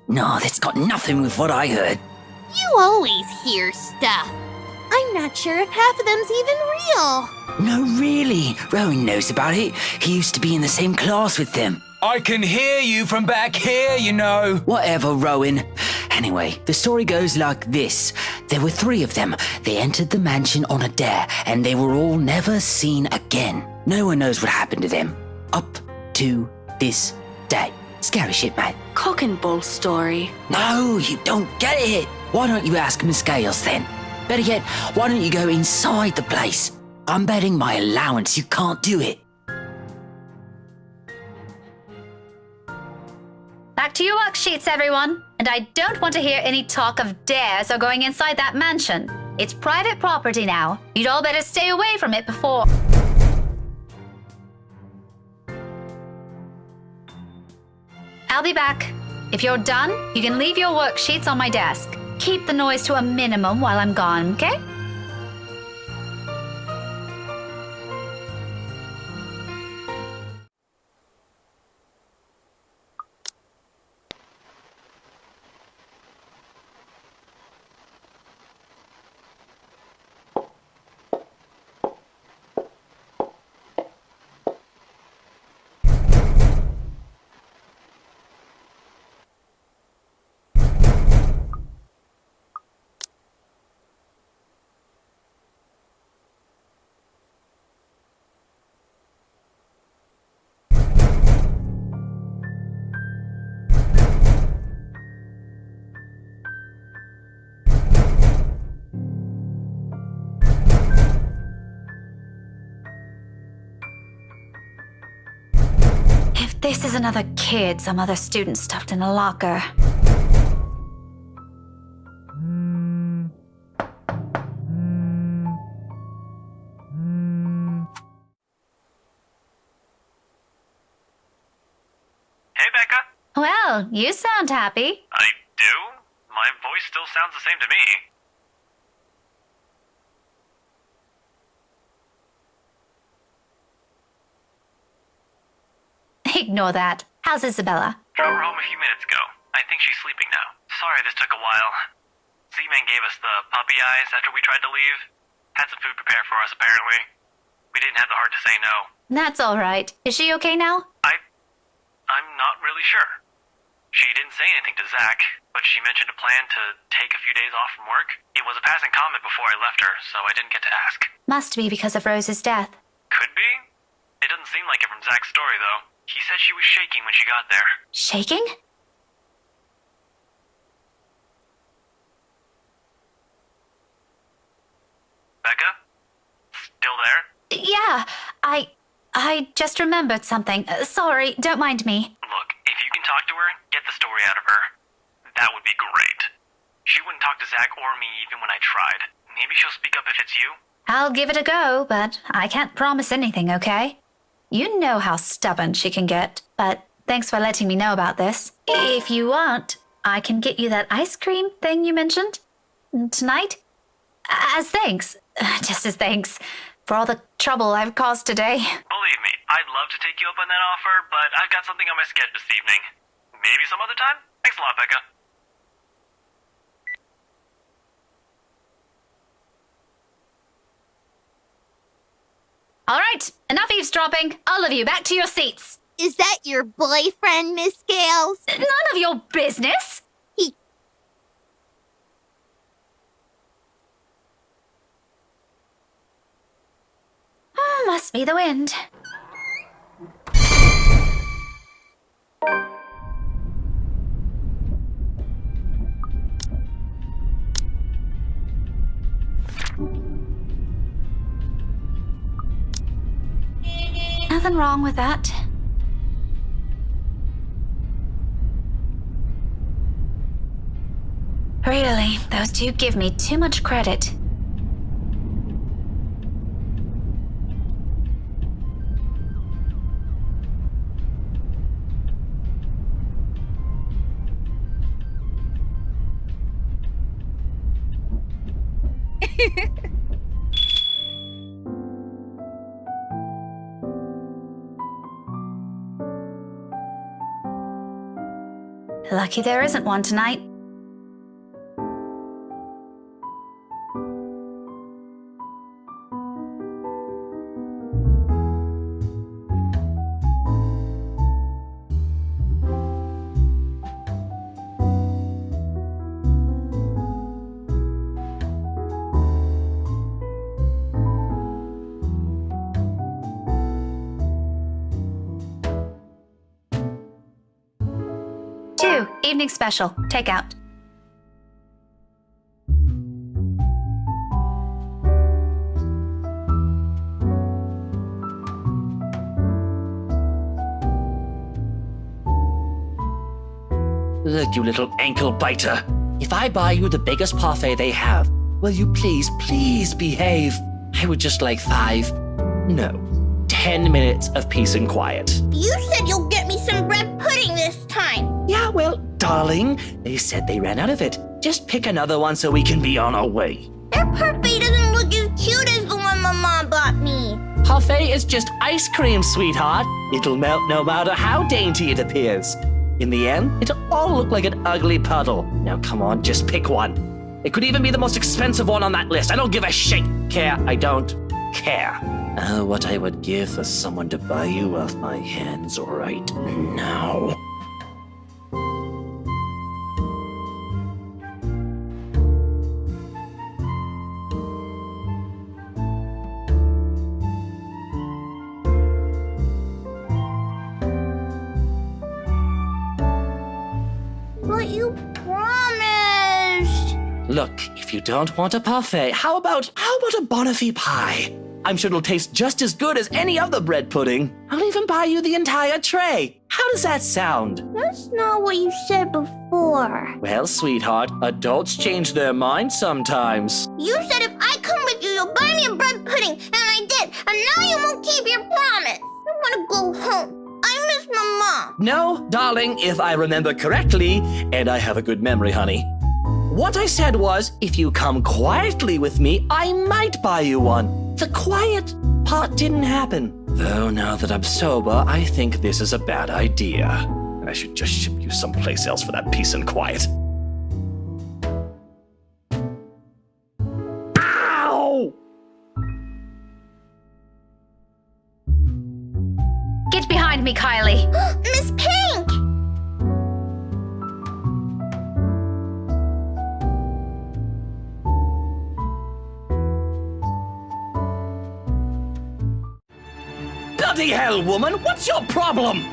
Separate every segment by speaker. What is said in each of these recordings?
Speaker 1: No, that's got nothing with what I heard.
Speaker 2: You always hear stuff. I'm not sure if half of them's even real.
Speaker 1: No, really. Rowan knows about it. He used to be in the same class with them.
Speaker 3: I can hear you from back here, you know.
Speaker 1: Whatever, Rowan. Anyway, the story goes like this. There were 3 of them. They entered the mansion on a dare, and they were all never seen again. No one knows what happened to them. Up to this day. Scary shit, mate.
Speaker 4: Cock and bull story.
Speaker 1: No, you don't get it. Why don't you ask Miss Gales then? Better yet, why don't you go inside the place? I'm betting my allowance you can't do it.
Speaker 5: Back to your worksheets, everyone. And I don't want to hear any talk of dares or going inside that mansion. It's private property now. You'd all better stay away from it before... I'll be back. If you're done, you can leave your worksheets on my desk. Keep the noise to a minimum while I'm gone, okay? If this is another kid some other student stuffed in a locker.
Speaker 6: Hey, Becca.
Speaker 5: Well, you sound happy.
Speaker 6: I do? My voice still sounds the same to me.
Speaker 5: Ignore that. How's Isabella?
Speaker 6: Drove her home a few minutes ago. I think she's sleeping now. Sorry this took a while. Z-Man gave us the puppy eyes after we tried to leave. Had some food prepared for us, apparently. We didn't have the heart to say no.
Speaker 5: That's all right. Is she okay now?
Speaker 6: I'm not really sure. She didn't say anything to Zach, but she mentioned a plan to take a few days off from work. It was a passing comment before I left her, so I didn't get to ask.
Speaker 5: Must be because of Rose's death.
Speaker 6: Could be. It doesn't seem like it from Zach's story, though. He said she was shaking when she got there.
Speaker 5: Shaking?
Speaker 6: Becca? Still there?
Speaker 5: Yeah, I just remembered something. Sorry, don't mind me.
Speaker 6: Look, if you can talk to her, get the story out of her. That would be great. She wouldn't talk to Zach or me even when I tried. Maybe she'll speak up if it's you?
Speaker 5: I'll give it a go, but I can't promise anything, okay? You know how stubborn she can get, but thanks for letting me know about this. If you want, I can get you that ice cream thing you mentioned tonight. As thanks, just as thanks, for all the trouble I've caused today.
Speaker 6: Believe me, I'd love to take you up on that offer, but I've got something on my schedule this evening. Maybe some other time? Thanks a lot, Becca.
Speaker 5: All right, enough eavesdropping. All of you, back to your seats.
Speaker 2: Is that your boyfriend, Miss Gales?
Speaker 5: None of your business. Must be the wind. Nothing wrong with that. Really, those two give me too much credit. Lucky there isn't one tonight. Evening special. Takeout.
Speaker 7: Look, you little ankle biter. If I buy you the biggest parfait they have, will you please behave? I would just like 10 minutes of peace and quiet.
Speaker 2: You said you'll get me some bread pudding this time.
Speaker 7: Yeah, well, darling, they said they ran out of it. Just pick another one so we can be on our way.
Speaker 2: Their parfait doesn't look as cute as the one my mom bought me.
Speaker 7: Parfait is just ice cream, sweetheart. It'll melt no matter how dainty it appears. In the end, it'll all look like an ugly puddle. Now come on, just pick one. It could even be the most expensive one on that list. I don't give a shit. I don't care. Oh, what I would give for someone to buy you off my hands right now.
Speaker 2: But you promised.
Speaker 7: Look, if you don't want a parfait, how about a Bonifay pie? I'm sure it'll taste just as good as any other bread pudding. I'll even buy you the entire tray. How does that sound?
Speaker 2: That's not what you said before.
Speaker 7: Well, sweetheart, adults change their minds sometimes.
Speaker 2: You said if I come with you, you'll buy me a bread pudding, and I did, and now you won't keep your promise. I want to go home. I miss my mom.
Speaker 7: No, darling, if I remember correctly, and I have a good memory, honey. What I said was, if you come quietly with me, I might buy you one. The quiet part didn't happen. Though now that I'm sober, I think this is a bad idea. And I should just ship you someplace else for that peace and quiet. Ow!
Speaker 5: Get behind me, Kylie.
Speaker 2: Miss Pink!
Speaker 7: Bloody hell, woman! What's your problem?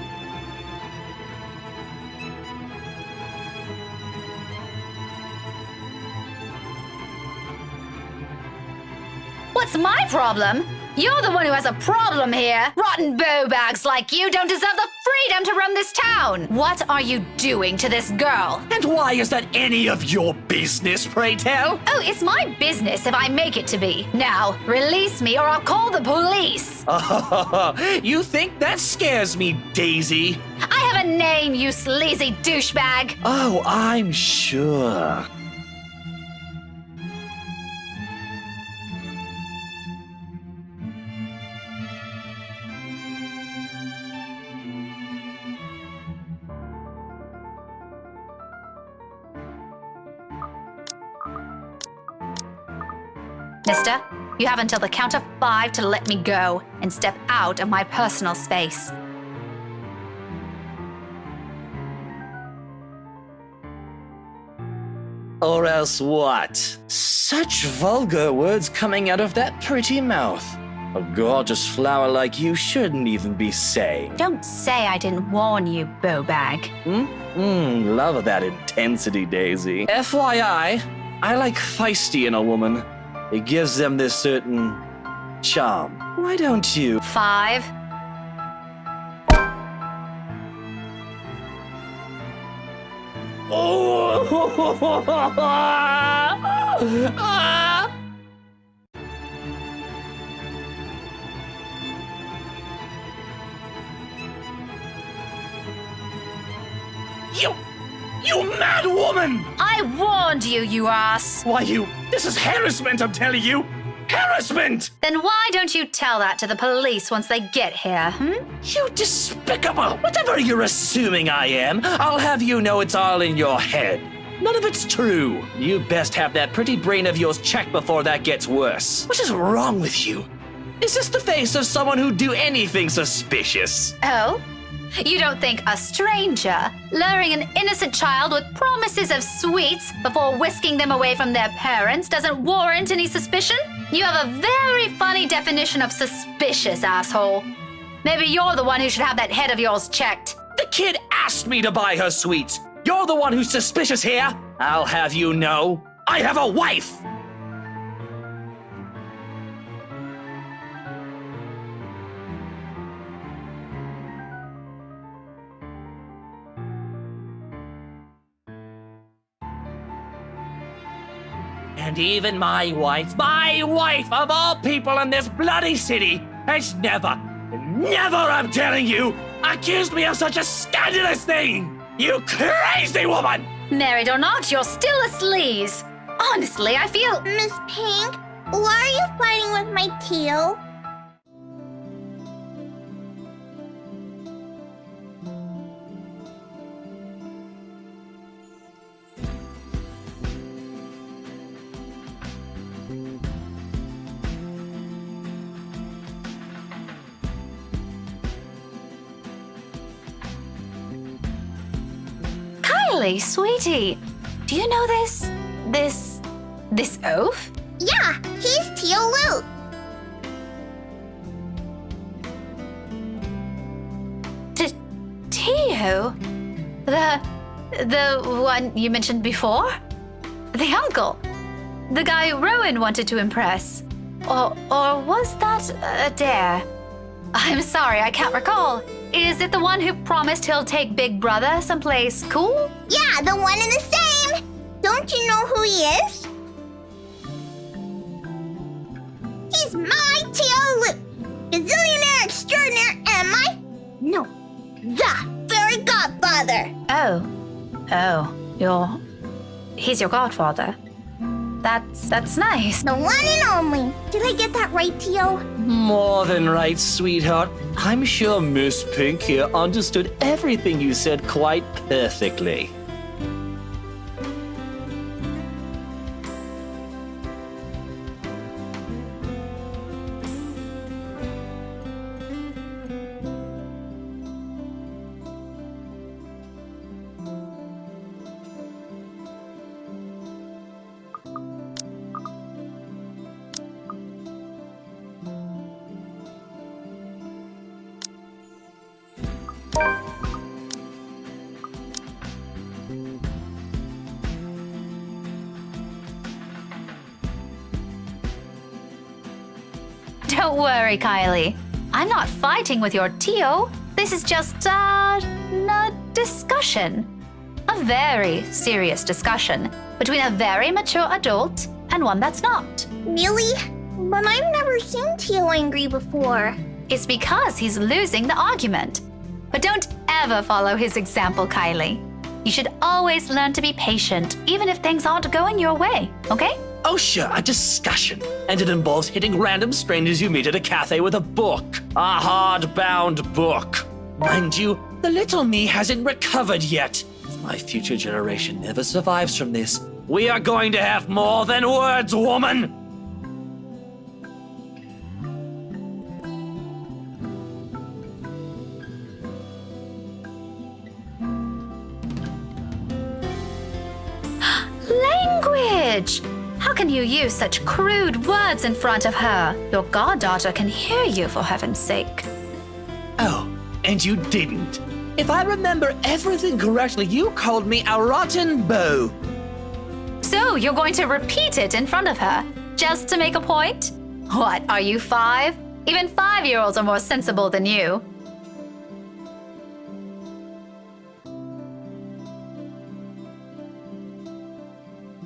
Speaker 5: What's my problem? You're the one who has a problem here. Rotten bowbags like you don't deserve the freedom to run this town. What are you doing to this girl?
Speaker 7: And why is that any of your business, pray tell?
Speaker 5: Oh, it's my business if I make it to be. Now, release me or I'll call the police.
Speaker 7: You think that scares me, Daisy?
Speaker 5: I have a name, you sleazy douchebag.
Speaker 7: Oh, I'm sure.
Speaker 5: Mister, you have until the count of 5 to let me go and step out of my personal space.
Speaker 7: Or else what? Such vulgar words coming out of that pretty mouth. A gorgeous flower like you shouldn't even be saying.
Speaker 5: Don't say I didn't warn you, bowbag.
Speaker 7: Love that intensity, Daisy. FYI, I like feisty in a woman. It gives them this certain charm. Why don't you?
Speaker 5: 5.
Speaker 7: You mad woman!
Speaker 5: I warned you, you ass.
Speaker 7: Why, this is harassment, I'm telling you. Harassment!
Speaker 5: Then why don't you tell that to the police once they get here,
Speaker 7: You despicable! Whatever you're assuming I am, I'll have you know it's all in your head. None of it's true. You best have that pretty brain of yours checked before that gets worse. What is wrong with you? Is this the face of someone who'd do anything suspicious?
Speaker 5: Oh? You don't think a stranger luring an innocent child with promises of sweets before whisking them away from their parents doesn't warrant any suspicion? You have a very funny definition of suspicious, asshole. Maybe you're the one who should have that head of yours checked.
Speaker 7: The kid asked me to buy her sweets. You're the one who's suspicious here. I'll have you know, I have a wife. And even my wife of all people in this bloody city, has never, I'm telling you, accused me of such a scandalous thing! You crazy woman!
Speaker 5: Married or not, you're still a sleaze. Honestly, I feel...
Speaker 2: Miss Pink, why are you fighting with my Teal?
Speaker 5: Kylie, sweetie, do you know this oaf?
Speaker 2: Yeah, he's Teal Luke.
Speaker 5: Tio? The one you mentioned before? The uncle? The guy Rowan wanted to impress? Or was that a dare? I'm sorry, I can't recall. Is it the one who promised he'll take Big Brother someplace cool?
Speaker 2: Yeah, the one and the same. Don't you know who he is? He's my Teal Luke, gazillionaire extraordinaire, and my... No, the fairy godfather.
Speaker 5: He's your godfather. That's nice.
Speaker 2: The one and only. Did I get that right, Teal?
Speaker 7: More than right, sweetheart. I'm sure Miss Pink here understood everything you said quite perfectly.
Speaker 5: Don't worry, Kylie. I'm not fighting with your Tio. This is just a discussion. A very serious discussion between a very mature adult and one that's not.
Speaker 2: Really? But I've never seen Teal angry before.
Speaker 5: It's because he's losing the argument. But don't ever follow his example, Kylie. You should always learn to be patient, even if things aren't going your way, okay?
Speaker 7: Oh sure, a discussion. And it involves hitting random strangers you meet at a cafe with a book. A hardbound book. Mind you, the little me hasn't recovered yet. If my future generation never survives from this, we are going to have more than words, woman!
Speaker 5: Language! How can you use such crude words in front of her? Your goddaughter can hear you, for heaven's sake.
Speaker 7: Oh, and you didn't. If I remember everything correctly, you called me a rotten beau.
Speaker 5: So you're going to repeat it in front of her, just to make a point? What, are you 5? Even 5-year-olds are more sensible than you.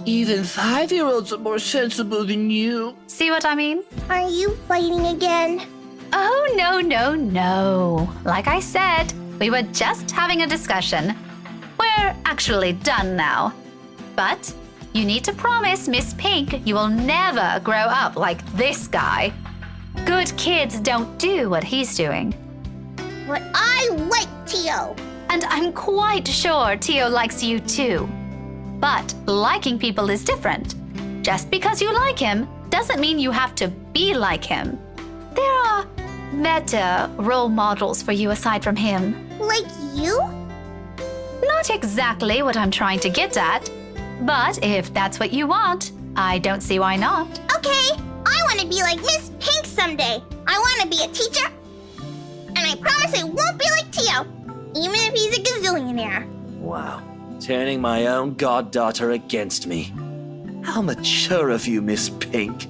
Speaker 7: Even 5-year-olds are more sensible than you.
Speaker 5: See what I mean?
Speaker 2: Are you fighting again?
Speaker 5: Oh, no. Like I said, we were just having a discussion. We're actually done now. But You need to promise Miss Pink you will never grow up like this guy. Good kids don't do what he's doing.
Speaker 2: But I like Tio.
Speaker 5: And I'm quite sure Tio likes you too. But liking people is different. Just because you like him doesn't mean you have to be like him. There are better role models for you aside from him.
Speaker 2: Like you?
Speaker 5: Not exactly what I'm trying to get at. But if that's what you want, I don't see why not.
Speaker 2: Okay, I want to be like Miss Pink someday. I want to be a teacher. And I promise I won't be like Tio, even if he's a gazillionaire.
Speaker 7: Wow. Turning my own goddaughter against me. How mature of you, Miss Pink.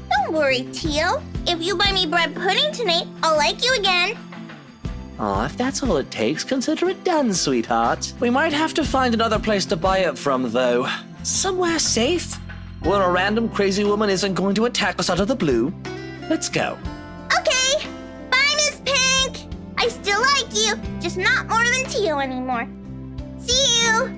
Speaker 2: Don't worry, Tio. If you buy me bread pudding tonight, I'll like you again.
Speaker 7: Aw, if that's all it takes, consider it done, sweetheart. We might have to find another place to buy it from, though. Somewhere safe, where a random crazy woman isn't going to attack us out of the blue. Let's go.
Speaker 2: Okay. Bye, Miss Pink. I still like you, just not more than Tio anymore. See you.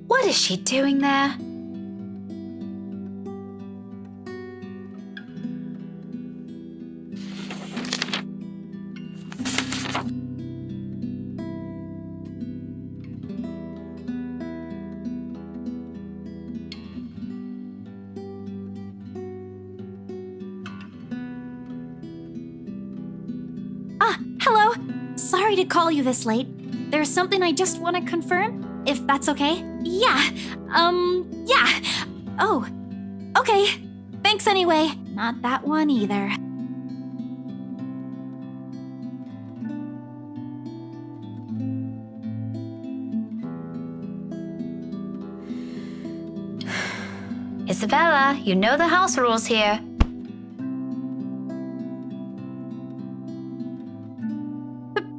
Speaker 5: What is she doing there?
Speaker 8: Hello. Sorry to call you this late. There's something I just want to confirm, if that's okay. Yeah. Oh, okay. Thanks anyway. Not that one either.
Speaker 5: Isabella, you know the house rules here.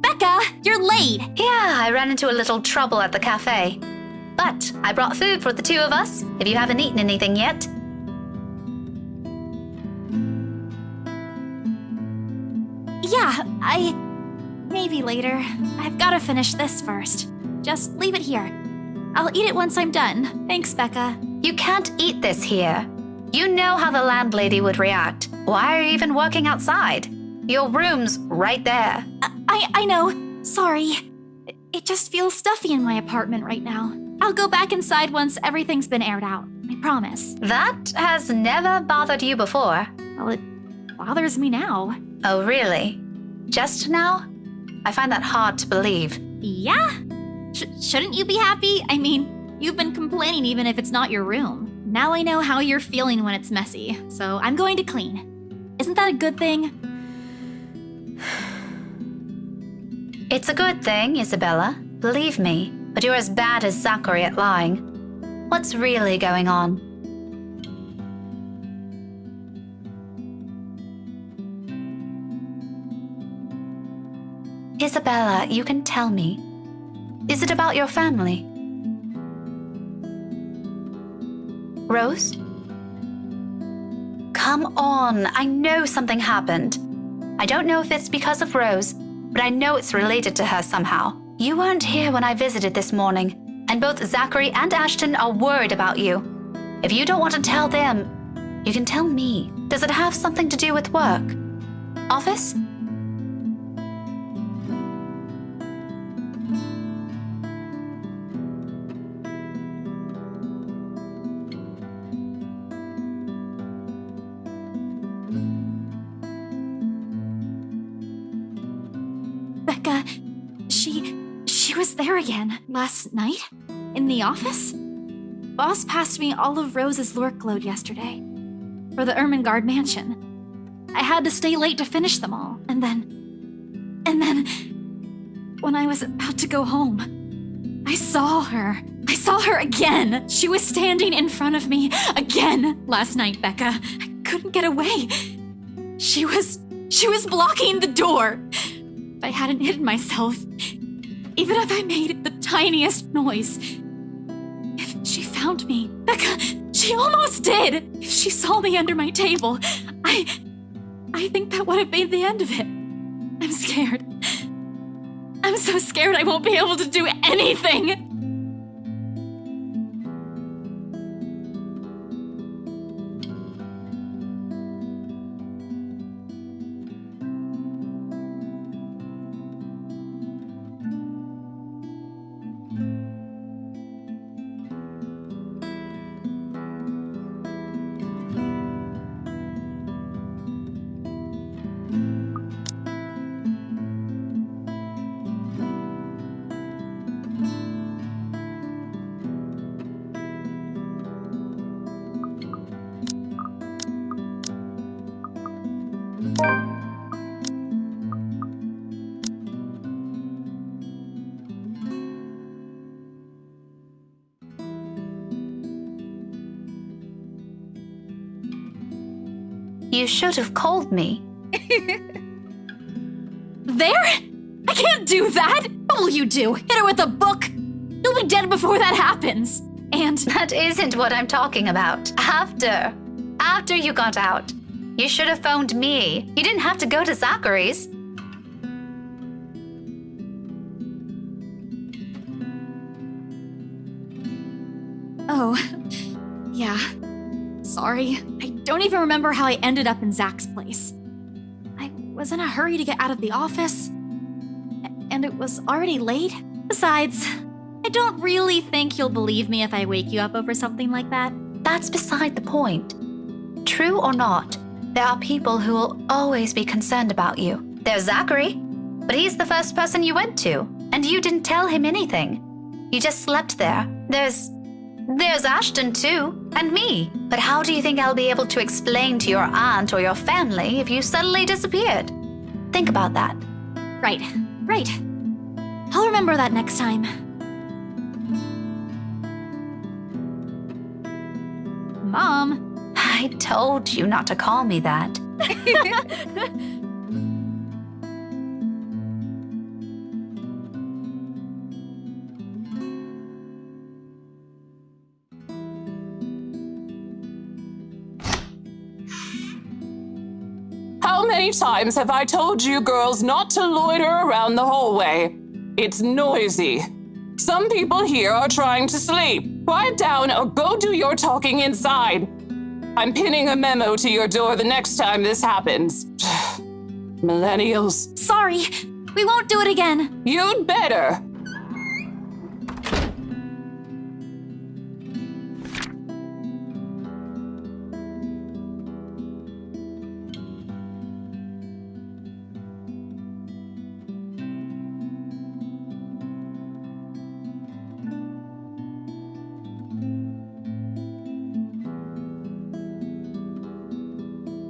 Speaker 8: Becca, you're late.
Speaker 5: Yeah, I ran into a little trouble at the cafe. But I brought food for the two of us, if you haven't eaten anything yet.
Speaker 8: Yeah, maybe later. I've gotta finish this first. Just leave it here. I'll eat it once I'm done. Thanks, Becca.
Speaker 5: You can't eat this here. You know how the landlady would react. Why are you even working outside? Your room's right there.
Speaker 8: I know. Sorry. It just feels stuffy in my apartment right now. I'll go back inside once everything's been aired out. I promise.
Speaker 5: That has never bothered you before.
Speaker 8: Well, it bothers me now.
Speaker 5: Oh, really? Just now? I find that hard to believe.
Speaker 8: Yeah? Shouldn't you be happy? I mean, you've been complaining even if it's not your room. Now I know how you're feeling when it's messy, so I'm going to clean. Isn't that a good thing?
Speaker 5: It's a good thing, Isabella. Believe me. But you're as bad as Zachary at lying. What's really going on? Isabella, you can tell me. Is it about your family? Rose? Come on, I know something happened. I don't know if it's because of Rose, but I know it's related to her somehow. You weren't here when I visited this morning, and both Zachary and Ashton are worried about you. If you don't want to tell them, you can tell me. Does it have something to do with work? Office?
Speaker 8: Becca, she was there again last night in the office. Boss passed me all of Rose's Lurk load yesterday for the Ermengarde mansion. I had to stay late to finish them all, and then when I was about to go home, I saw her. I saw her again. She was standing in front of me again last night, Becca. I couldn't get away. She was blocking the door. If I hadn't hidden myself, even if I made the tiniest noise, if she found me, Becca, she almost did. If she saw me under my table, I think that would have been the end of it. I'm scared. I'm so scared I won't be able to do anything.
Speaker 5: You should have called me.
Speaker 8: There? I can't do that! What will you do? Hit her with a book? You'll be dead before that happens. And
Speaker 5: That isn't what I'm talking about. After you got out. You should have phoned me. You didn't have to go to Zachary's.
Speaker 8: oh, yeah. Sorry. I don't even remember how I ended up in Zach's place. I was in a hurry to get out of the office, and it was already late. Besides, I don't really think you'll believe me if I wake you up over something like that.
Speaker 5: That's beside the point. True or not, there are people who will always be concerned about you. There's Zachary, but he's the first person you went to, and you didn't tell him anything. You just slept there. There's Ashton too, and me. But how do you think I'll be able to explain to your aunt or your family if you suddenly disappeared? Think about that.
Speaker 8: Right. I'll remember that next time. Mom.
Speaker 5: I told you not to call me that.
Speaker 9: many times have I told you girls not to loiter around the hallway? It's noisy. Some people here are trying to sleep. Quiet down or go do your talking inside. I'm pinning a memo to your door the next time this happens. Millennials.
Speaker 8: Sorry, we won't do it again.
Speaker 9: You'd better.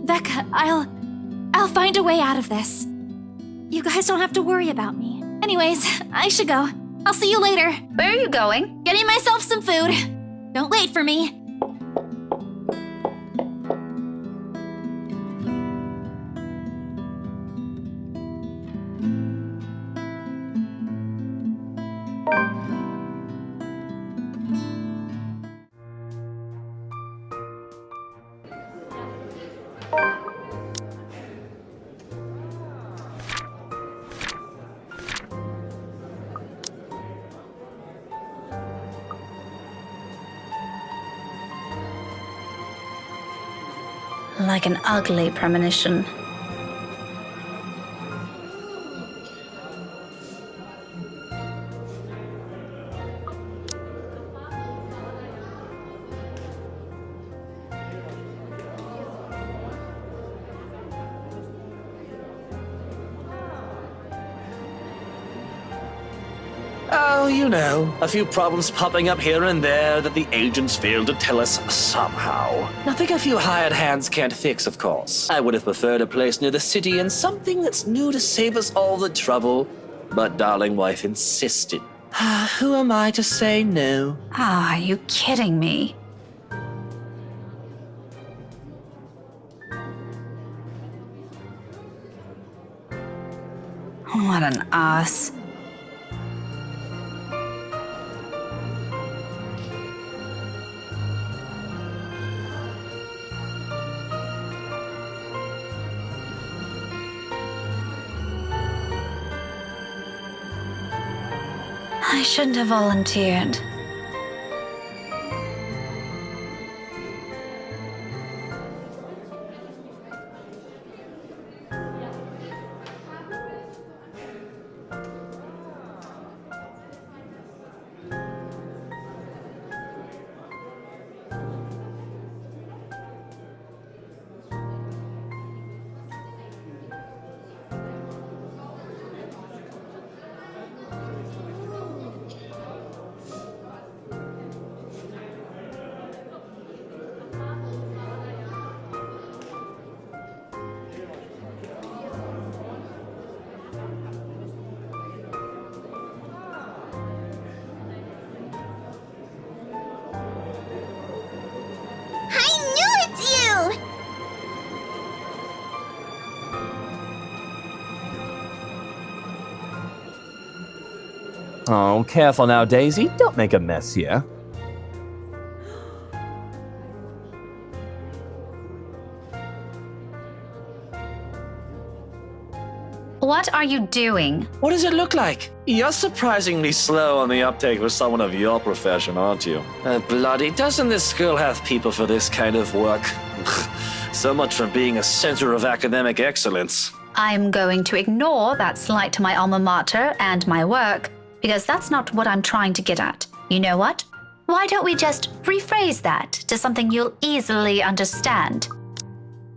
Speaker 8: Becca, I'll find a way out of this. You guys don't have to worry about me. Anyways, I should go. I'll see you later.
Speaker 5: Where are you going?
Speaker 8: Getting myself some food. Don't wait for me.
Speaker 5: Like an ugly premonition.
Speaker 7: Oh, you know, a few problems popping up here and there that the agents failed to tell us somehow. Nothing a few hired hands can't fix, of course. I would have preferred a place near the city and something that's new to save us all the trouble. But darling wife insisted. Who am I to say no?
Speaker 5: Ah, are you kidding me? What an ass. I shouldn't have volunteered.
Speaker 10: Oh, careful now, Daisy. Don't make a mess here.
Speaker 5: What are you doing?
Speaker 7: What does it look like? You're surprisingly slow on the uptake for someone of your profession, aren't you? Bloody, doesn't this school have people for this kind of work? So much for being a center of academic excellence.
Speaker 5: I'm going to ignore that slight to my alma mater and my work, because that's not what I'm trying to get at. You know what? Why don't we just rephrase that to something you'll easily understand?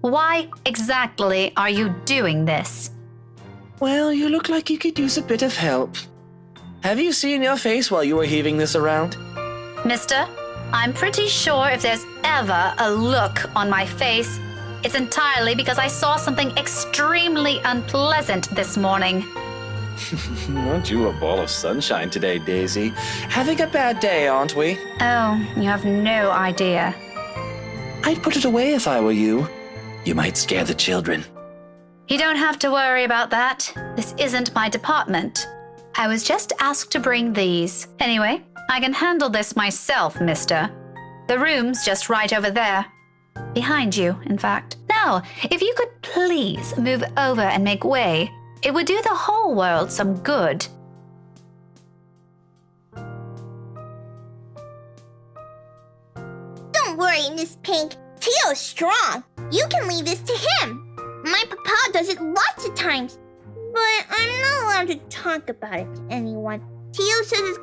Speaker 5: Why exactly are you doing this?
Speaker 7: Well, you look like you could use a bit of help. Have you seen your face while you were heaving this around?
Speaker 5: Mister, I'm pretty sure if there's ever a look on my face, it's entirely because I saw something extremely unpleasant this morning.
Speaker 7: Aren't you a ball of sunshine today, Daisy? Having a bad day, aren't we?
Speaker 5: Oh, you have no idea.
Speaker 7: I'd put it away if I were you. You might scare the children.
Speaker 5: You don't have to worry about that. This isn't my department. I was just asked to bring these. Anyway, I can handle this myself, mister. The room's just right over there. Behind you, in fact. Now, if you could please move over and make way? It would do the whole world some good.
Speaker 2: Don't worry, Miss Pink. Tio's strong. You can leave this to him. My papa does it lots of times. But I'm not allowed to talk about it to anyone. Tio says it's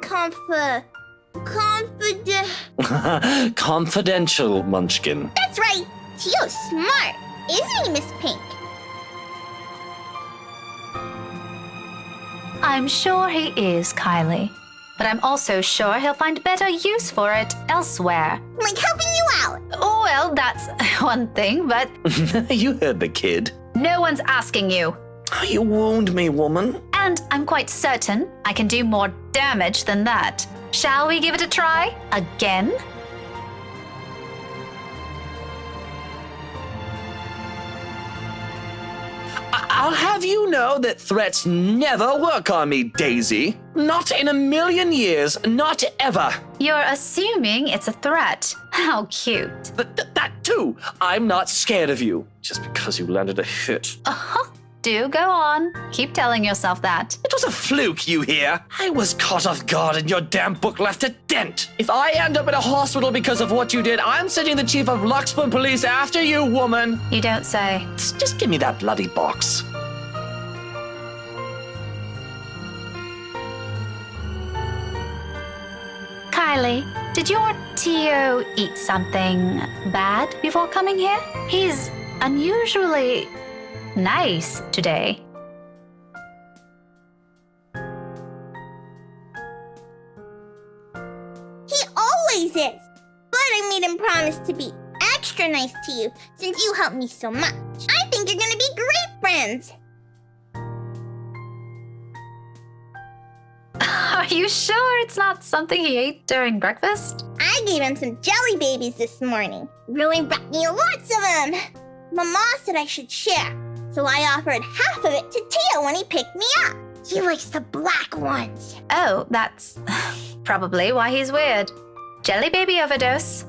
Speaker 7: Confidential, Munchkin.
Speaker 2: That's right. Tio's smart. Isn't he, Miss Pink?
Speaker 5: I'm sure he is, Kylie. But I'm also sure he'll find better use for it elsewhere.
Speaker 2: Like helping you out.
Speaker 5: Oh, well, that's one thing, but
Speaker 7: You heard the kid.
Speaker 5: no one's asking you.
Speaker 7: You wound me, woman.
Speaker 5: And I'm quite certain I can do more damage than that. Shall we give it a try? Again?
Speaker 7: I'll have you know that threats never work on me, Daisy. Not in a million years, not ever.
Speaker 5: You're assuming it's a threat. How cute.
Speaker 7: That too. I'm not scared of you, just because you landed a hit.
Speaker 5: Do go on. Keep telling yourself that.
Speaker 7: It was a fluke, you hear? I was caught off guard and your damn book left a dent. If I end up in a hospital because of what you did, I'm sending the chief of Luxburn Police after you, woman.
Speaker 5: You don't say.
Speaker 7: Just give me that bloody box.
Speaker 5: Kylie, did your Tio eat something bad before coming here? He's unusually nice today.
Speaker 2: He always is. But I made him promise to be extra nice to you since you helped me so much. I think you're gonna be great friends.
Speaker 5: Are you sure it's not something he ate during breakfast?
Speaker 2: I gave him some jelly babies this morning. Ruin brought me lots of them. Mama said I should share, so I offered half of it to Tio when he picked me up. He likes the black ones.
Speaker 5: Oh, that's probably why he's weird. Jelly baby overdose.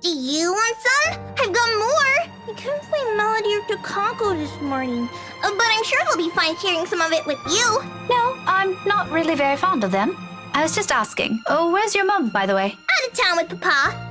Speaker 2: Do you want some? I've got more. I couldn't find Melody or Takako this morning, but I'm sure they'll be fine sharing some of it with you.
Speaker 5: No, I'm not really very fond of them. I was just asking. Oh, where's your mum, by the way?
Speaker 2: Out of town with Papa.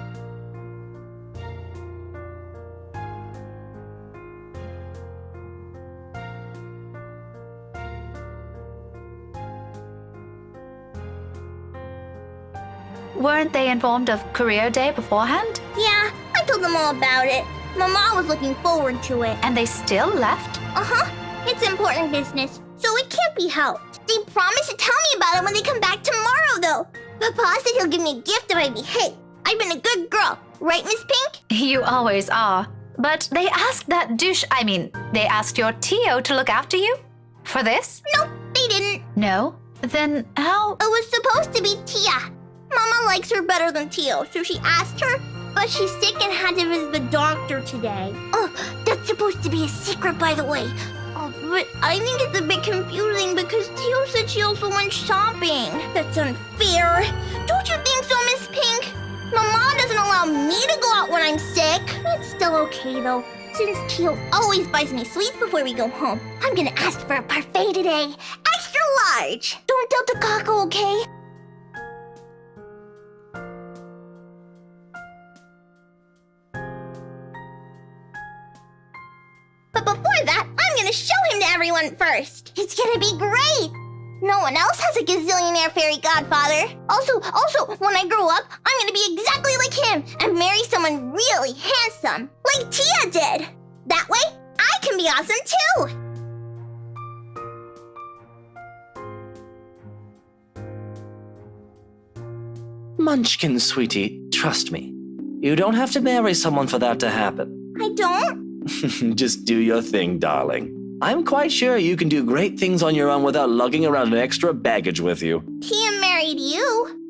Speaker 5: Weren't they informed of career day beforehand?
Speaker 2: Yeah, I told them all about it. Mama was looking forward to it.
Speaker 5: And they still left?
Speaker 2: Uh-huh. It's important business, so it can't be helped. They promised to tell me about it when they come back tomorrow, though. Papa said he'll give me a gift if I behave. I've been a good girl, right, Miss Pink?
Speaker 5: You always are. But they asked they asked your Tio to look after you? For this?
Speaker 2: Nope, they didn't.
Speaker 5: No? Then how?
Speaker 2: It was supposed to be Tia. Mama likes her better than Tio, so she asked her, but she's sick and had to visit the doctor today. Oh, that's supposed to be a secret, by the way. Oh, but I think it's a bit confusing because Tio said she also went shopping. That's unfair. Don't you think so, Miss Pink? Mama doesn't allow me to go out when I'm sick. It's still okay, though, since Tio always buys me sweets before we go home. I'm gonna ask for a parfait today. Extra large. Don't tell Takako, okay? But before that, I'm gonna show him to everyone first. It's gonna be great. No one else has a gazillionaire fairy godfather. Also, when I grow up, I'm gonna be exactly like him and marry someone really handsome, like Tia did. That way, I can be awesome too.
Speaker 7: Munchkin, sweetie, trust me. You don't have to marry someone for that to happen.
Speaker 2: I don't?
Speaker 7: Just do your thing, darling. I'm quite sure you can do great things on your own without lugging around an extra baggage with you.
Speaker 2: Tia married you.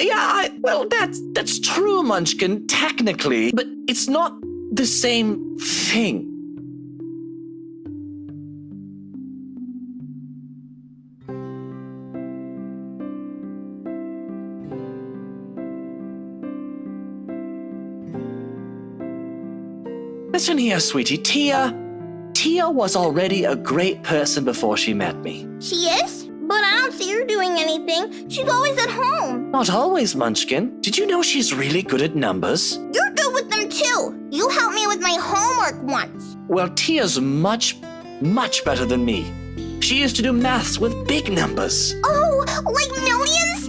Speaker 7: Yeah, well, that's true, Munchkin, technically, but it's not the same thing. Listen here, sweetie. Tia was already a great person before she met me.
Speaker 2: She is? But I don't see her doing anything. She's always at home.
Speaker 7: Not always, Munchkin. Did you know she's really good at numbers?
Speaker 2: You're good with them too. You helped me with my homework once.
Speaker 7: Well, Tia's much better than me. She used to do maths with big numbers.
Speaker 2: Oh, like millions?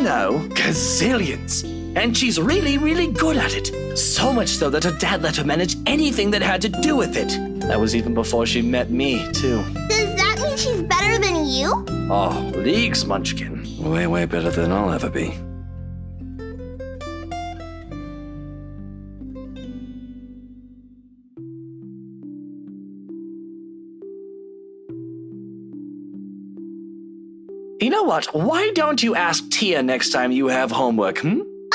Speaker 7: No, gazillions. And she's really good at it. So much so that her dad let her manage anything that had to do with it. That was even before she met me, too.
Speaker 2: Does that mean she's better than you?
Speaker 7: Oh, leagues, Munchkin. Way better than I'll ever be. You know what? Why don't you ask Tia next time you have homework,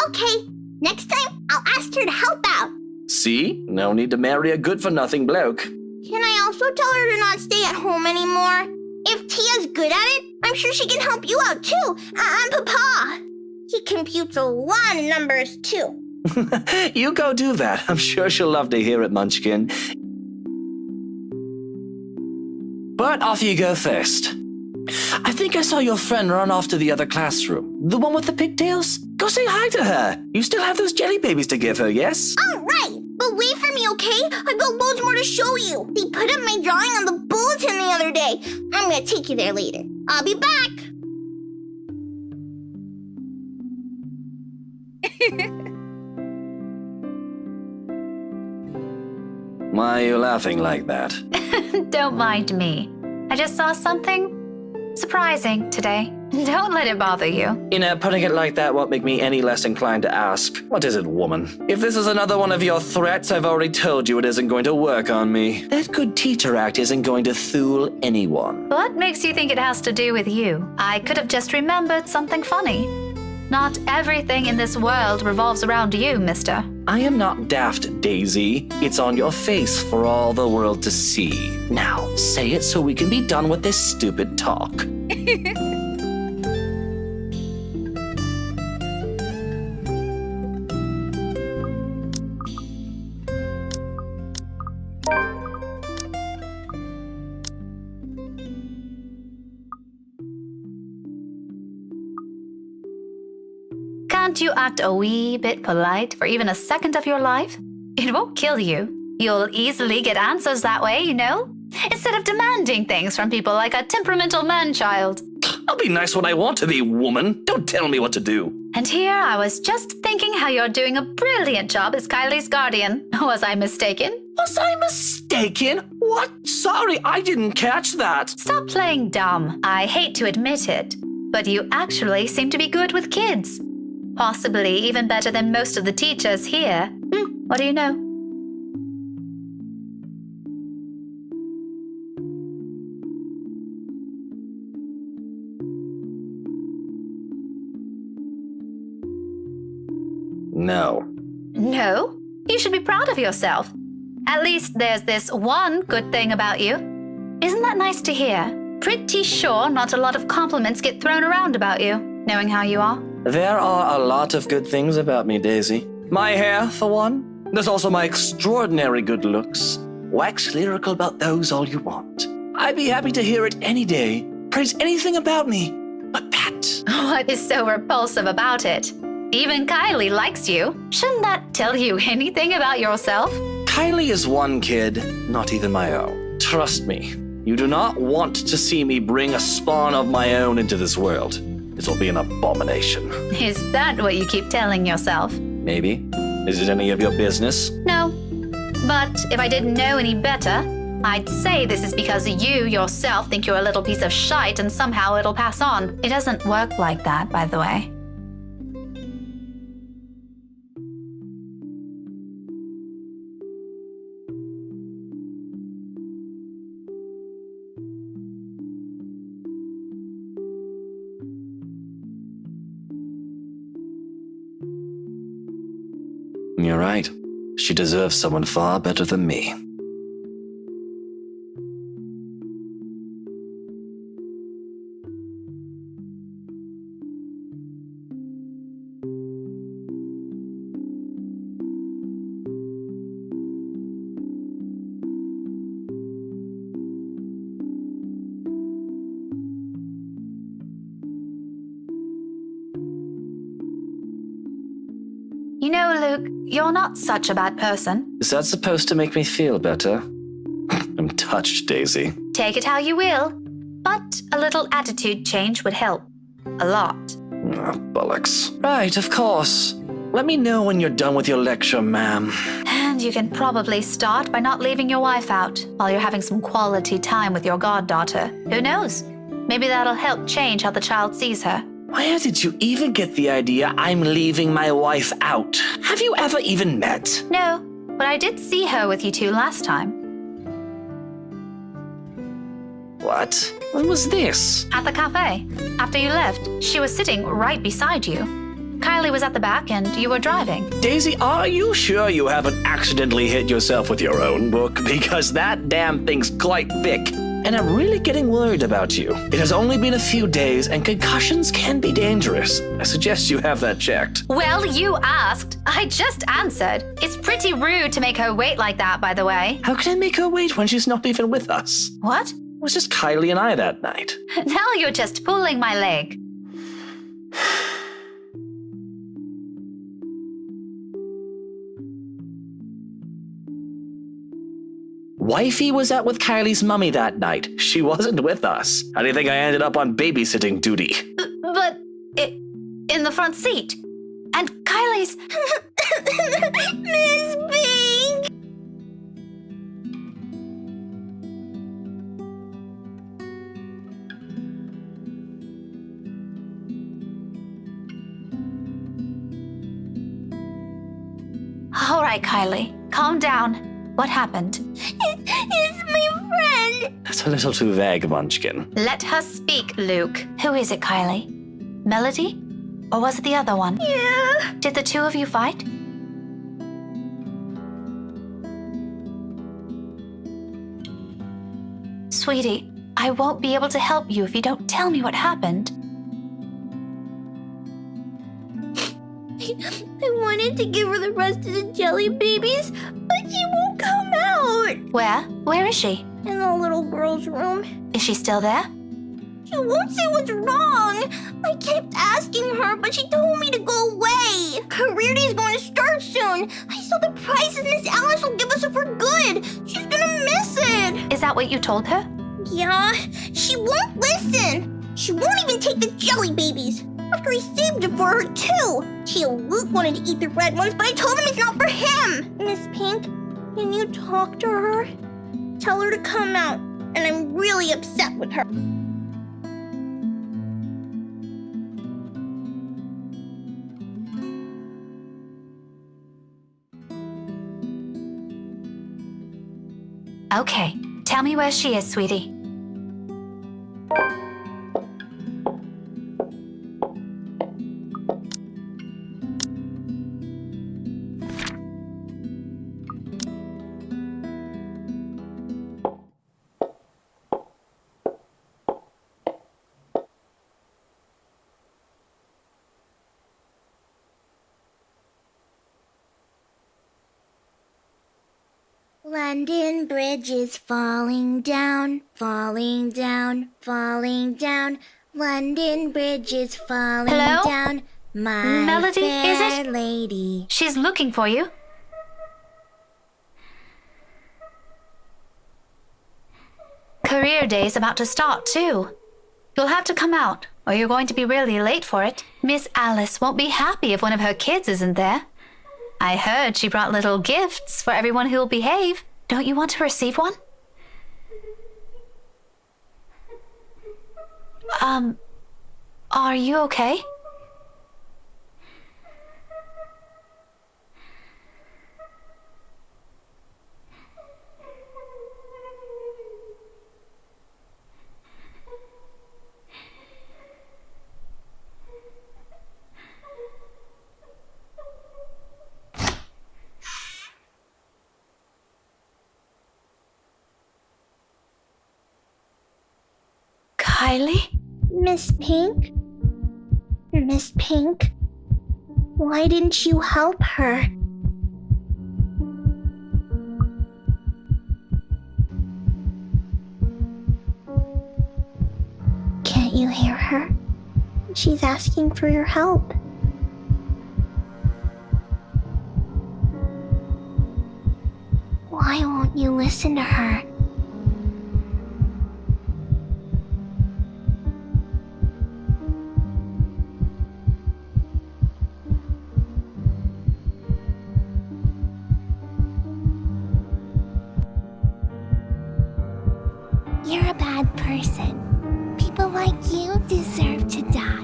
Speaker 2: Okay, next time I'll ask her to help out.
Speaker 7: See? No need to marry a good-for-nothing bloke.
Speaker 2: Can I also tell her to not stay at home anymore? If Tia's good at it, I'm sure she can help you out too. And Papa. He computes a lot of numbers too.
Speaker 7: You go do that. I'm sure she'll love to hear it, Munchkin. But off you go first. I think I saw your friend run off to the other classroom. The one with the pigtails? Go say hi to her. You still have those jelly babies to give her, yes?
Speaker 2: All right, but wait for me, okay? I've got loads more to show you. They put up my drawing on the bulletin the other day. I'm gonna take you there later. I'll be back.
Speaker 7: Why are you laughing like that?
Speaker 5: Don't mind me. I just saw something surprising today. Don't let it bother you.
Speaker 7: Putting it like that won't make me any less inclined to ask. What is it, woman? If this is another one of your threats, I've already told you it isn't going to work on me. That good teacher act isn't going to fool anyone.
Speaker 5: What makes you think it has to do with you? I could have just remembered something funny. Not everything in this world revolves around you, mister.
Speaker 7: I am not daft, Daisy. It's on your face for all the world to see. Now, say it so we can be done with this stupid talk.
Speaker 5: Can't you act a wee bit polite for even a second of your life? It won't kill you. You'll easily get answers that way, you know? Instead of demanding things from people like a temperamental man-child.
Speaker 7: I'll be nice when I want to be, woman. Don't tell me what to do.
Speaker 5: And here I was just thinking how you're doing a brilliant job as Kylie's guardian. Was I mistaken?
Speaker 7: Was I mistaken? What? Sorry, I didn't catch that.
Speaker 5: Stop playing dumb. I hate to admit it, but you actually seem to be good with kids. Possibly even better than most of the teachers here. What do you know?
Speaker 7: No.
Speaker 5: No? You should be proud of yourself. At least there's this one good thing about you. Isn't that nice to hear? Pretty sure not a lot of compliments get thrown around about you, knowing how you are.
Speaker 7: There are a lot of good things about me, Daisy. My hair, for one. There's also my extraordinary good looks. Wax lyrical about those all you want. I'd be happy to hear it any day. Praise anything about me. But that...
Speaker 5: What is so repulsive about it? Even Kylie likes you. Shouldn't that tell you anything about yourself?
Speaker 7: Kylie is one kid, not even my own. Trust me, you do not want to see me bring a spawn of my own into this world. This will be an abomination.
Speaker 5: Is that what you keep telling yourself?
Speaker 7: Maybe. Is it any of your business?
Speaker 5: No. But if I didn't know any better, I'd say this is because you yourself think you're a little piece of shite and somehow it'll pass on. It doesn't work like that, by the way.
Speaker 7: You're right. She deserves someone far better than me.
Speaker 5: Luke, you're not such a bad person.
Speaker 7: Is that supposed to make me feel better? I'm touched, Daisy.
Speaker 5: Take it how you will. But a little attitude change would help. A lot.
Speaker 7: Bollocks. Right, of course. Let me know when you're done with your lecture, ma'am.
Speaker 5: And you can probably start by not leaving your wife out while you're having some quality time with your goddaughter. Who knows? Maybe that'll help change how the child sees her.
Speaker 7: Where did you even get the idea I'm leaving my wife out? Have you ever even met?
Speaker 5: No, but I did see her with you two last time.
Speaker 7: What? When was this?
Speaker 5: At the cafe. After you left, she was sitting right beside you. Kylie was at the back and you were driving.
Speaker 7: Daisy, are you sure you haven't accidentally hit yourself with your own book? Because that damn thing's quite thick. And I'm really getting worried about you. It has only been a few days and concussions can be dangerous. I suggest you have that checked.
Speaker 5: Well, you asked. I just answered. It's pretty rude to make her wait like that, by the way.
Speaker 7: How can I make her wait when she's not even with us?
Speaker 5: What?
Speaker 7: It was just Kylie and I that night.
Speaker 5: Now you're just pulling my leg.
Speaker 7: Wifey was out with Kylie's mummy that night. She wasn't with us. How do you think I ended up on babysitting duty?
Speaker 5: But in the front seat. And Kylie's...
Speaker 2: Miss Pink!
Speaker 5: All right, Kylie. Calm down. What happened?
Speaker 2: It's my friend!
Speaker 7: That's a little too vague, Munchkin.
Speaker 5: Let her speak, Luke. Who is it, Kylie? Melody? Or was it the other one?
Speaker 2: Yeah.
Speaker 5: Did the two of you fight? Sweetie, I won't be able to help you if you don't tell me what happened.
Speaker 2: I wanted to give her the rest of the jelly babies, but she won't come out.
Speaker 5: Where? Where is she?
Speaker 2: In the little girl's room.
Speaker 5: Is she still there?
Speaker 2: She won't say what's wrong. I kept asking her, but she told me to go away. Career Day's going to start soon. I saw the prizes Miss Alice will give us for good. She's gonna miss it.
Speaker 5: Is that what you told her?
Speaker 2: Yeah, she won't listen. She won't even take the jelly babies. After I saved it for her, too. Tia Luke wanted to eat the red ones, but I told him it's not for him. Miss Pink, can you talk to her? Tell her to come out, and I'm really upset with her.
Speaker 5: Okay, tell me where she is, sweetie.
Speaker 2: London Bridge is falling down, falling down, falling down. London Bridge is falling
Speaker 5: Hello?
Speaker 2: down. My
Speaker 5: Melody, is
Speaker 2: fair
Speaker 5: it?
Speaker 2: lady.
Speaker 5: She's looking for you. Career Day's about to start, too. You'll have to come out, or you're going to be really late for it. Miss Alice won't be happy if one of her kids isn't there. I heard she brought little gifts for everyone who'll behave. Don't you want to receive one? Are you okay? Kylie?
Speaker 2: Miss Pink? Miss Pink? Why didn't you help her? Can't you hear her? She's asking for your help. Why won't you listen to her? You're a bad person. People like you deserve to die.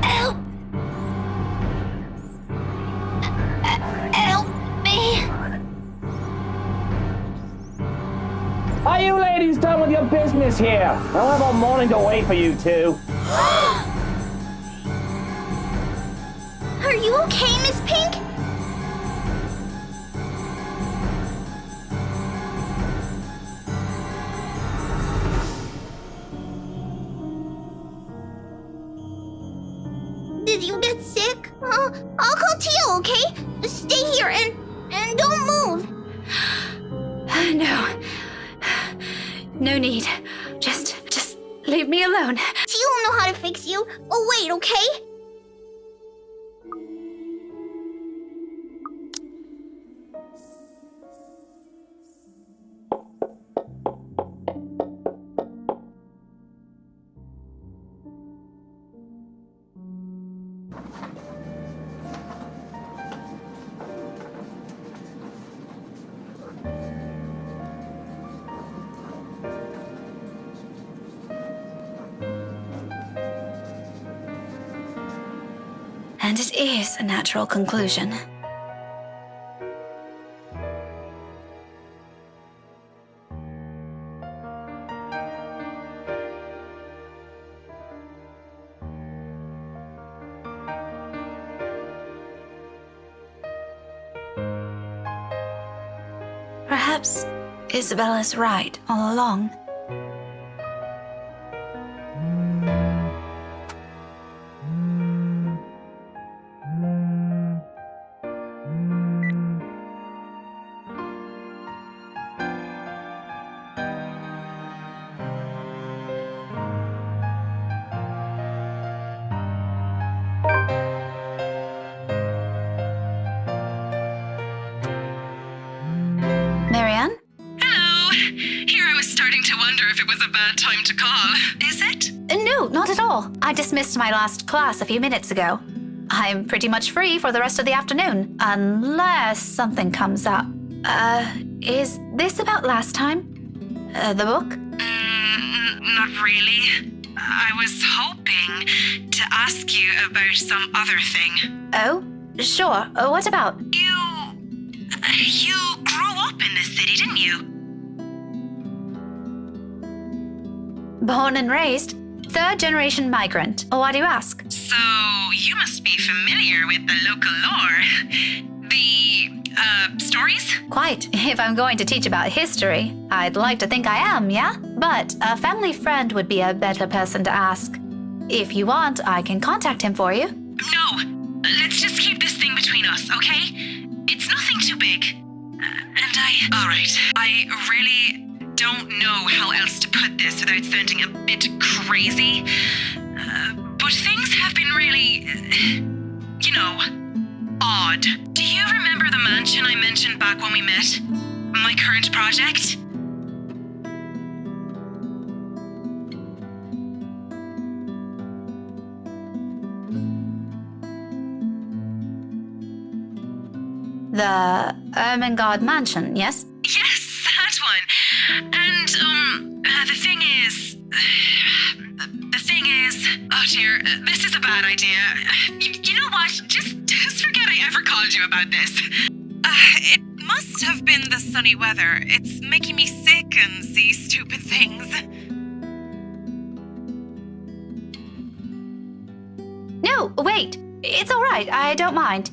Speaker 2: Help! Help me!
Speaker 10: Are you ladies done with your business here? I'll have all morning to wait for you two.
Speaker 2: Are you okay, Miss Pink? Did you get sick? I'll call Tia, okay? Stay here and don't move.
Speaker 5: No. No need. Just leave me alone.
Speaker 2: Tia will know how to fix you. Oh, wait, okay?
Speaker 5: And it is a natural conclusion. Perhaps Isabella's right all along. Marianne?
Speaker 11: Hello! Here I was starting to wonder if it was a bad time to call. Is it?
Speaker 5: No, not at all. I dismissed my last class a few minutes ago. I'm pretty much free for the rest of the afternoon, unless something comes up. Is this about last time? The book?
Speaker 11: Not really. I was hoping to ask you about some other thing.
Speaker 5: Oh, sure. What about?
Speaker 11: You grew up in this city, didn't you?
Speaker 5: Born and raised. Third-generation migrant. Why do you ask?
Speaker 11: So, you must be familiar with the local lore. The, stories?
Speaker 5: Quite. If I'm going to teach about history, I'd like to think I am, yeah? But a family friend would be a better person to ask. If you want, I can contact him for you.
Speaker 11: No, let's just keep this thing between us, okay? It's nothing too big. Alright, I really don't know how else to put this without sounding a bit crazy. But things have been really, odd. Do you remember the mansion I mentioned back when we met? My current project?
Speaker 5: The Ermengarde Mansion, yes?
Speaker 11: Yes, that one. And, the thing is... Oh dear, this is a bad idea. You know what? Just forget I ever called you about this. It must have been the sunny weather. It's making me sick and see stupid things.
Speaker 5: No, wait. It's all right. I don't mind.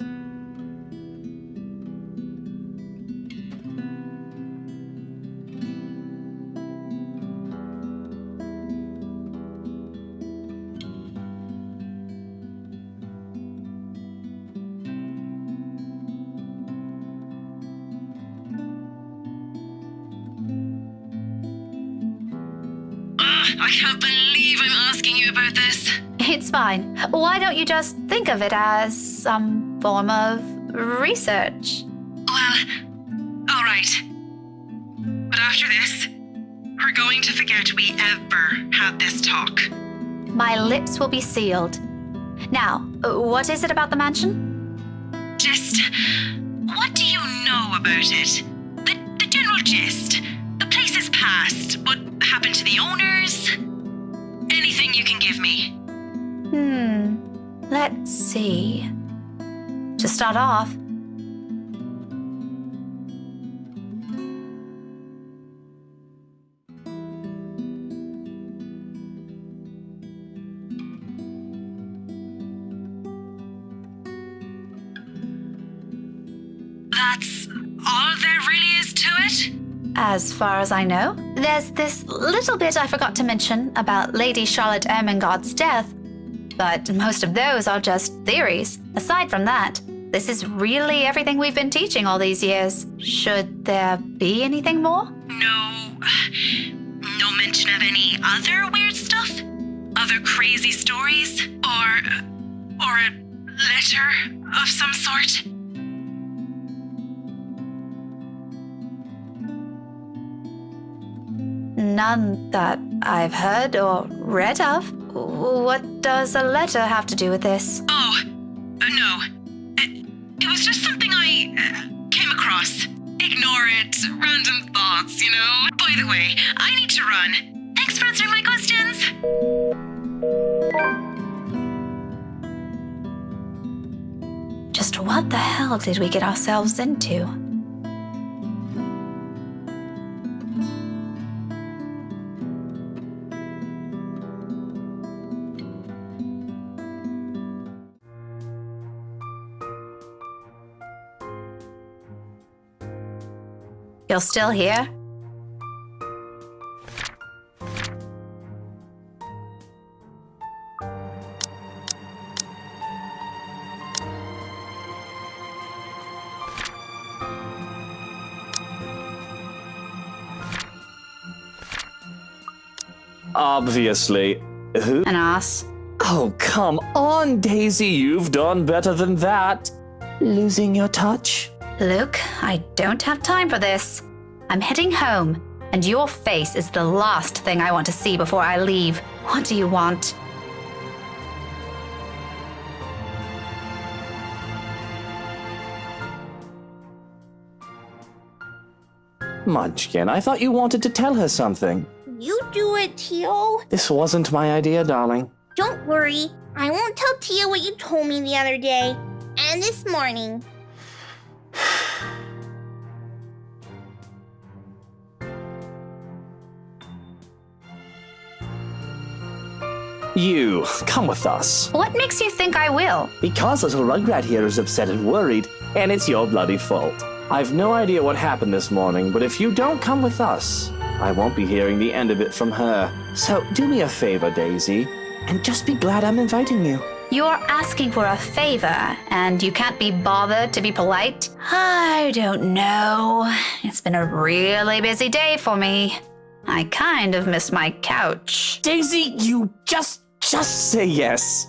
Speaker 11: I can't believe I'm asking you about this.
Speaker 5: It's fine. Why don't you just think of it as some form of research?
Speaker 11: Well, all right. But after this, we're going to forget we ever had this talk.
Speaker 5: My lips will be sealed. Now, what is it about the mansion?
Speaker 11: Just, what do you know about it? The general gist. The place is past. What happened to the owners? Anything you can give me.
Speaker 5: Let's see. To start off,
Speaker 11: That's all there really is to it?
Speaker 5: as far as I know, there's this little bit I forgot to mention about Lady Charlotte Ermengarde's death, but most of those are just theories. Aside from that, this is really everything we've been teaching all these years. Should there be anything more?
Speaker 11: No mention of any other weird stuff? Other crazy stories? Or a letter of some sort?
Speaker 5: None that I've heard or read of. What does a letter have to do with this?
Speaker 11: Oh, no. It was just something I came across. Ignore it. Random thoughts, you know? By the way, I need to run. Thanks for answering my questions.
Speaker 5: Just what the hell did we get ourselves into? You're still here?
Speaker 7: Obviously. Who?
Speaker 5: An ass.
Speaker 7: Oh, come on, Daisy. You've done better than that. Losing your touch?
Speaker 5: Luke, I don't have time for this. I'm heading home, and your face is the last thing I want to see before I leave. What do you want?
Speaker 7: Munchkin, I thought you wanted to tell her something.
Speaker 2: You do it, Tio.
Speaker 7: This wasn't my idea, darling.
Speaker 2: Don't worry. I won't tell Tia what you told me the other day. And this morning.
Speaker 7: You, come with us.
Speaker 5: What makes you think I will?
Speaker 7: Because little Rugrat here is upset and worried, and it's your bloody fault. I've no idea what happened this morning, but if you don't come with us, I won't be hearing the end of it from her. So do me a favor, Daisy, and just be glad I'm inviting you.
Speaker 5: You're asking for a favor, and you can't be bothered to be polite? I don't know. It's been a really busy day for me. I kind of miss my couch.
Speaker 7: Daisy, you just say yes.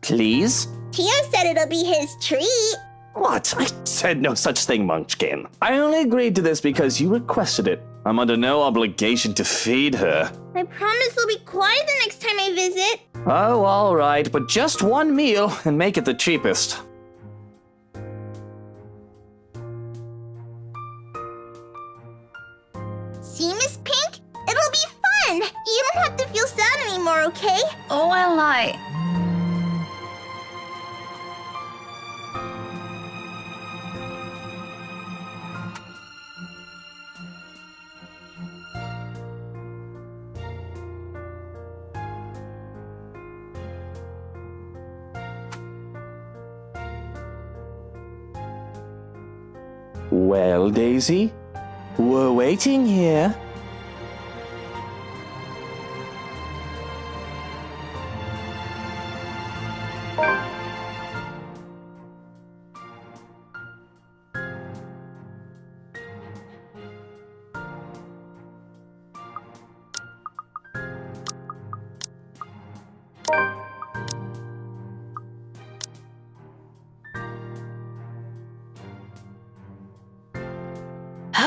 Speaker 7: Please?
Speaker 2: Tia said it'll be his treat.
Speaker 7: What? I said no such thing, Munchkin. I only agreed to this because you requested it. I'm under no obligation to feed her.
Speaker 2: I promise I'll be quiet the next time I visit.
Speaker 7: Oh, all right, but just one meal and make it the cheapest.
Speaker 2: See, Miss Pink? It'll be fun. You don't have to feel sad anymore, okay?
Speaker 5: Oh, well, I...
Speaker 7: Well, Daisy, we're waiting here.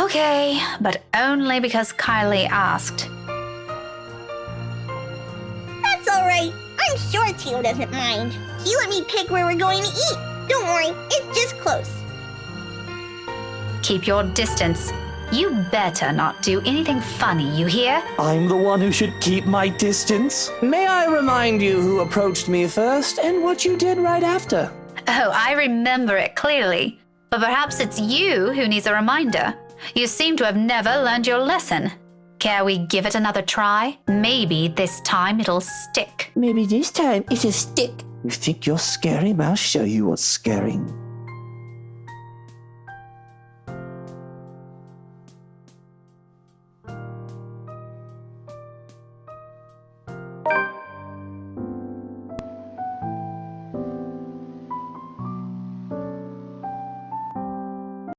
Speaker 5: Okay, but only because Kylie asked.
Speaker 2: That's alright. I'm sure Tio doesn't mind. He let me pick where we're going to eat. Don't worry, it's just close.
Speaker 5: Keep your distance. You better not do anything funny, you hear?
Speaker 7: I'm the one who should keep my distance. May I remind you who approached me first and what you did right after?
Speaker 5: Oh, I remember it clearly. But perhaps it's you who needs a reminder. You seem to have never learned your lesson. Care we give it another try? Maybe this time it'll stick.
Speaker 7: Maybe this time it'll stick. You think your scary mouth show you what's scary?